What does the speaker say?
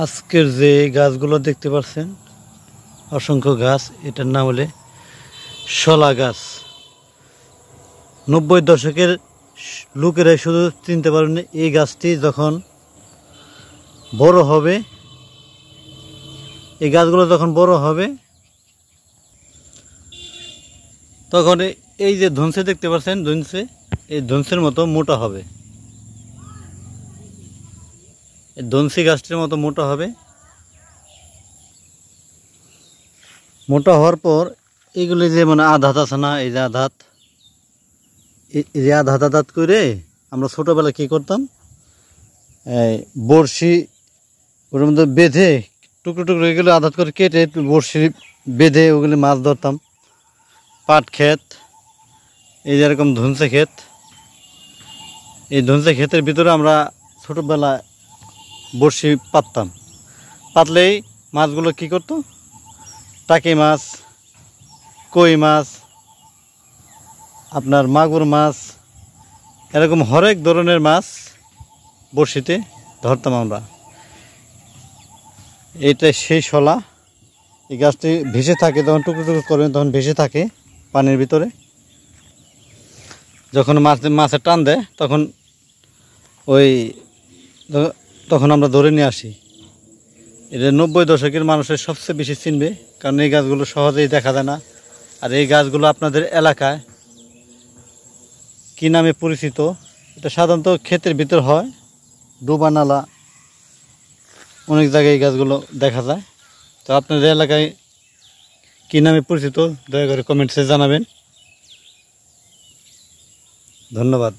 আজকের যে গাছগুলো দেখতে পাচ্ছেন অসংখ্য গাছ, এটার নাম হলে শলা গাছ। 90 দশকের লোকেরাই শুধু চিনতে পারেন এই গাছটি যখন বড় হবে, এই গাছগুলো যখন বড় হবে তখন এই যে ধনসে দেখতে পাচ্ছেন, ধনসে এই ধনসের মতো মোটা হবে, এই ধনসি গাছটির মতো মোটা হবে। মোটা হওয়ার পর এইগুলি যে মানে আধাত আছে না, এই যে আধাত, এই যে আধাত করে আমরা ছোটোবেলায় কী করতাম, এই বড়শি ওর মধ্যে বেঁধে টুকরো টুকরো এগুলো আধাত করে কেটে বড়শি বেঁধে ওগুলি মাছ ধরতাম। পাট ক্ষেত, এই যেরকম ধনসে ক্ষেত, এই ধনসে ক্ষেতের ভিতরে আমরা ছোটোবেলায় বড়শি পাততাম। পাতলেই মাছগুলো কী করতো, টাকি মাছ, কই মাছ, আপনার মাগুর মাছ, এরকম হরেক ধরনের মাছ বড়শিতে ধরতাম আমরা। এইটা সেই শলা। এই গাছটি ভেসে থাকে, যখন টুকরো টুকরো করবেন তখন ভেসে থাকে পানির ভিতরে। যখন মাছের টান দেয় তখন আমরা ধরে নিয়ে আসি। এটা 90 দশকের মানুষের সবচেয়ে বেশি চিনবে, কারণ এই গাছগুলো সহজেই দেখা যায় না। আর এই গাছগুলো আপনাদের এলাকায় কী নামে পরিচিত, এটা সাধারণত ক্ষেতের ভিতর হয়, ডোবা নালা, অনেক জায়গায় এই গাছগুলো দেখা যায়। তো আপনাদের এলাকায় কী নামে পরিচিত দয়া করে কমেন্টসে জানাবেন। ধন্যবাদ।